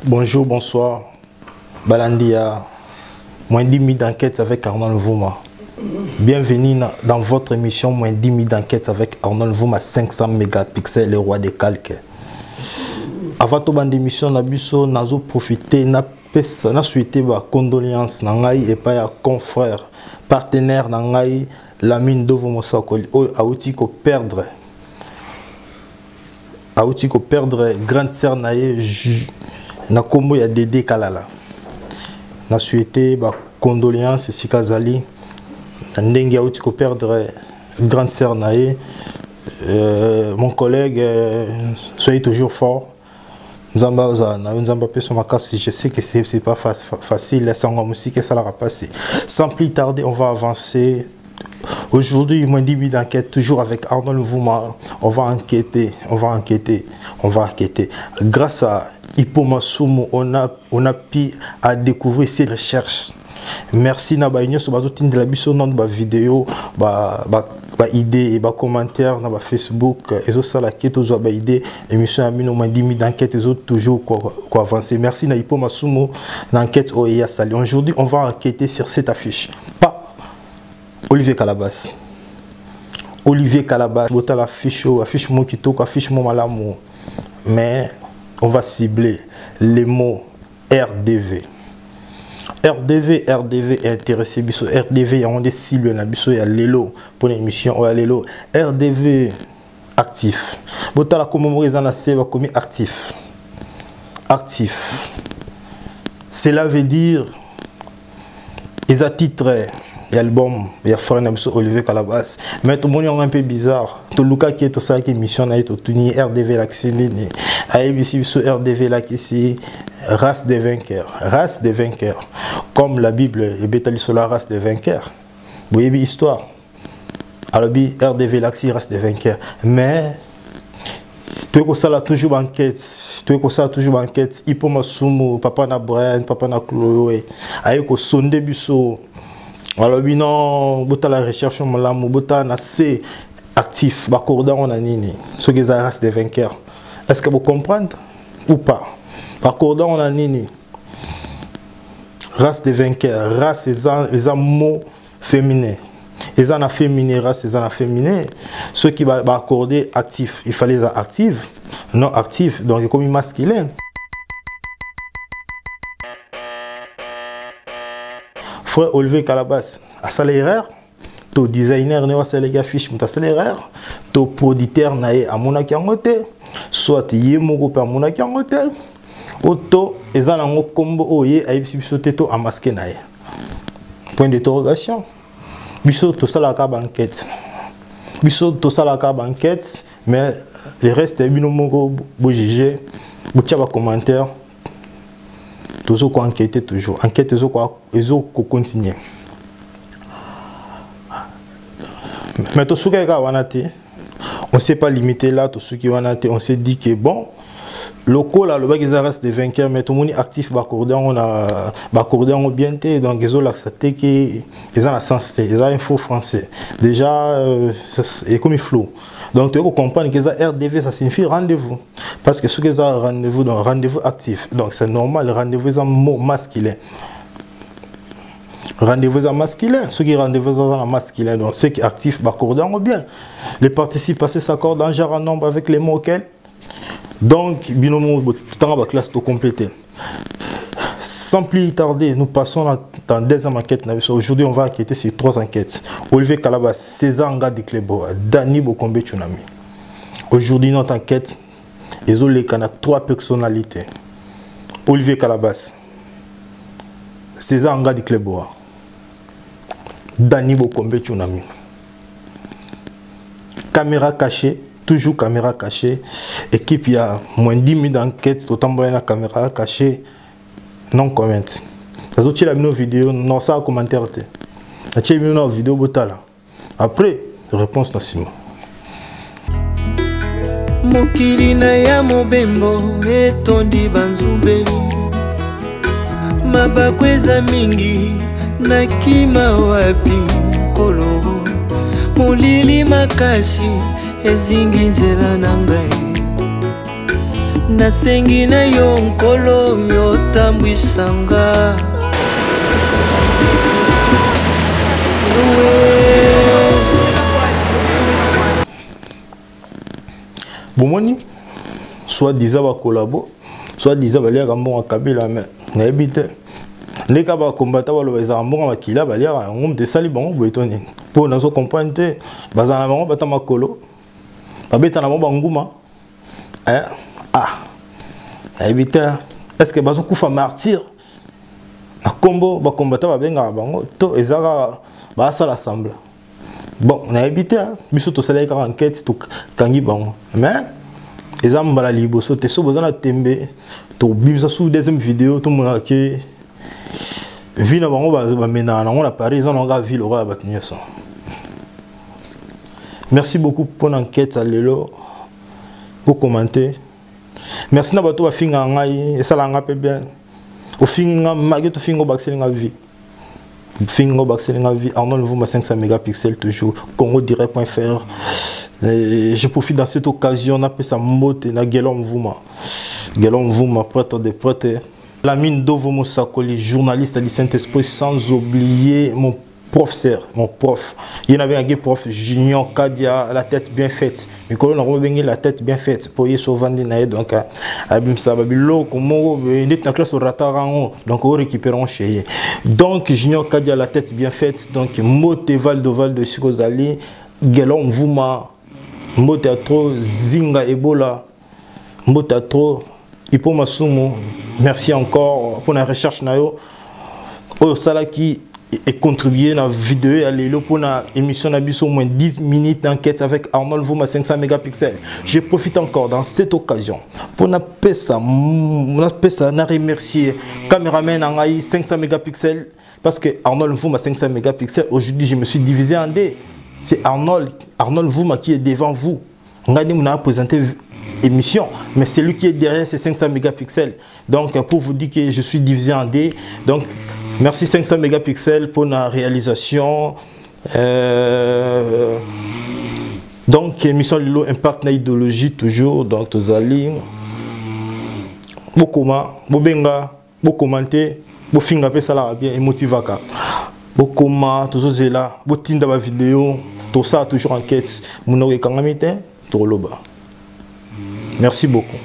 Bonjour, bonsoir. Balandia, moins 10 minutes d'enquête avec Arnold Vouma. Bienvenue dans votre émission moins 10 minutes d'enquête avec Arnold Vouma 500 mégapixels, le roi des calques. Avant toute bande d'émission, nous avons profité, nous avons souhaité des condoléances et pas confrères, partenaires, la mine de Vomosako, a outil qu'on perdre. A outil qu'on perdre grande sœur naïe. Na kombo ya Dédé Kalala. Na souhaité ba condoléances si Kazali. Ndenge ya uti ko perdre grande sœur naé. Mon collègue soyez toujours fort. Nzamba zana, nzamba pe son makasi, je sais que c'est pas facile, la sango musique ça la passer. Sans plus tarder, on va avancer. Aujourd'hui, moins 10 minutes d'enquête, toujours avec Arnold Vouma. On va enquêter. Grâce à Ipoma Sumo, on a pu à découvrir ces recherches. Merci Nabaïnyo sur la biso dans la vidéo, idée, commentaire dans Facebook, et ça la quête aux idées, émission à moins 10 minutes d'enquête, et autres toujours quoi avancer. Merci na Ipoma Sumo l'enquête OEA Sali. Aujourd'hui, on va enquêter sur cette affiche. Pas Olivier Calabas. Olivier Calabas, bota l'affiche mon kitoko, affiche mon malamu. Mais on va cibler les mots RDV. RDV est intéressé biso. RDV on des cibles na biso ya lelo pour l'émission ya lelo. RDV actif. Bota la commémorer na seva commis actif. Actif. Cela veut dire ils a titré l'album, il y a frère Olivier Calabas. Mais tout le monde est un peu bizarre. Tout le monde qui est tout ça qui mission a été tenu RDV là qui ABC sur RDV là qui race des vainqueurs, race des vainqueurs. Comme la Bible est bétali sur la race des vainqueurs. Vous voyez l'histoire. Alors RDV là qui race des vainqueurs. Mais tu es ça là toujours enquête. Tu es ça toujours enquête. Il peut m'assumer papa na Brian, papa na Chloé. Aïe ko sonde biso. Alors, non, bota la recherche, bota na assez actif, bakorda on a nini, ce qui est la race des vainqueurs. Est-ce que vous comprenez ou pas? Bakorda on a nini, race des vainqueurs, race les mots féminins. Les en féminin, race les en féminin. Ceux qui va accorder actif, il fallait les actifs, non actifs, donc comme masculin. Frère Olivier Calabas, à salaire, ton designer ne va pas les affiches, mais à salaire, ton producteur nae à mon akiangote, soit yemo groupe à mon akiangote, auto et en un combo oye à ibisibisote to à masquer nae. Point d'interrogation. Biso to ça la banquette. Biso to ça la banquette, mais le reste est binomo bojigé, boutia commentaire. Toujours quoi enquêter toujours. Enquête ils ont continuer. Mais tout ce qui est on ne s'est pas limité là, tout ce qui est on s'est dit que bon, local là, le bac ils restent des vainqueurs, mais tout le monde est actif, on a bien été, donc ils ont l'accepté qu'ils ont la sensité, ils ont un faux français. Déjà, c'est comme il flou. Donc tu comprends que les RDV ça signifie rendez-vous. Parce que ce que ça rendez-vous, donc rendez-vous actif. Donc c'est normal, le rendez-vous est un mot masculin. Rendez-vous est masculin. Ceux qui rendez-vous sont masculin. Donc ceux qui sont actifs, accordons bien. Les participants s'accordent en genre en nombre avec les mots auxquels. Donc, binomo, tout en classe tout complété. Sans plus tarder, nous passons dans deuxième enquête. Aujourd'hui, on va enquêter sur 3 enquêtes. Olivier Calabas, César Nga de Cléboa, Dani Bokombe Tsunami. Aujourd'hui, notre enquête, ils ont 3 personnalités. Olivier Calabas, César Nga de Cléboa, Dani Bokombe Tsunami. Caméra cachée, toujours caméra cachée. Équipe, il y a moins 10 minutes d'enquête, autant de la caméra cachée. Non comment. Les autres la vidéo non ça commentaire te. La mis une vidéo botala. Après réponse dans Simon. Mokili na ya mobembo etondi banzube. Mabakweza mingi na kima wapi kolo. Mulili makasi ezingi nzela na ngai. nasengi na yo nkolo yotambwisanga bomoni soit disant ba collabo soit disant ba liaka mbongo kabila mais nayebi te ndeka ba combattant ba loza mbongo makila ba liaka ngom de sali bango boetoni po nazo comprendre te bazana bango bata makolo babeta na bango nguma nayebi te est-ce que bazo kufa martyr na kombo ba combattant ba benga bango to ezaka ba sala sembla. Bon, on a évité, biso to sala ka enquête to kangi bango. Mais ezam bala liboso te so bozana tembe to bimsa sous deuxième vidéo to mona ke vina bango ba mena na on la Paris on nga ville ora ba tunyoso. Merci beaucoup pour l'enquête à lelo. Pour commenter. Merci na bato ba finga ngai et sala nga pe bien. Au finga magi to fingo baxel nga vie. Fingo baxel nga vie Arnold Mvuma 500 mégapixels toujours congo-direct.fr. Je profite dans cette occasion d'appeler ça mote na Gelon Mvuma prêtre de prêtre. La mine d'Ovomo Sakoli, journaliste du Saint-Esprit, sans oublier mon professeur, mon prof. Il y avait un prof Junior Kadia, la tête bien faite. Mais quand on a remis la tête bien faite, pour y sauver donc abim ça babilo comment on est en classe au rataran donc on récupère chez. Donc Junior Kadia, la tête bien faite, donc mote Val de Sikozali, Gelon Mvuma, mote trop Zinga Ebola, mote trop Ipo Masumo. Merci encore pour la recherche nayo. Oh ça qui et contribuer dans la vidéo et aller pour la émission au moins 10 minutes d'enquête avec Arnold Mvuma 500 mégapixels. Je profite encore dans cette occasion pour na remercier caméraman en 500 mégapixels parce que Arnold Mvuma 500 mégapixels aujourd'hui je me suis divisé en deux. C'est Arnold Mvuma qui est devant vous. Regardez, on a présenté émission, mais c'est lui qui est derrière ces 500 mégapixels. Donc pour vous dire que je suis divisé en deux. Donc merci 500 mégapixels pour la réalisation. Donc émission Lilo Impact na idéologie toujours. Donc tous allez beaucoup benga, beaucoup commenter, beaucoup finga pe sala bien et motivaka. Beaucoup tous là, beaucoup tinda ba vidéo, tout ça toujours enquête. Mon kangamite, tout loba. Merci beaucoup.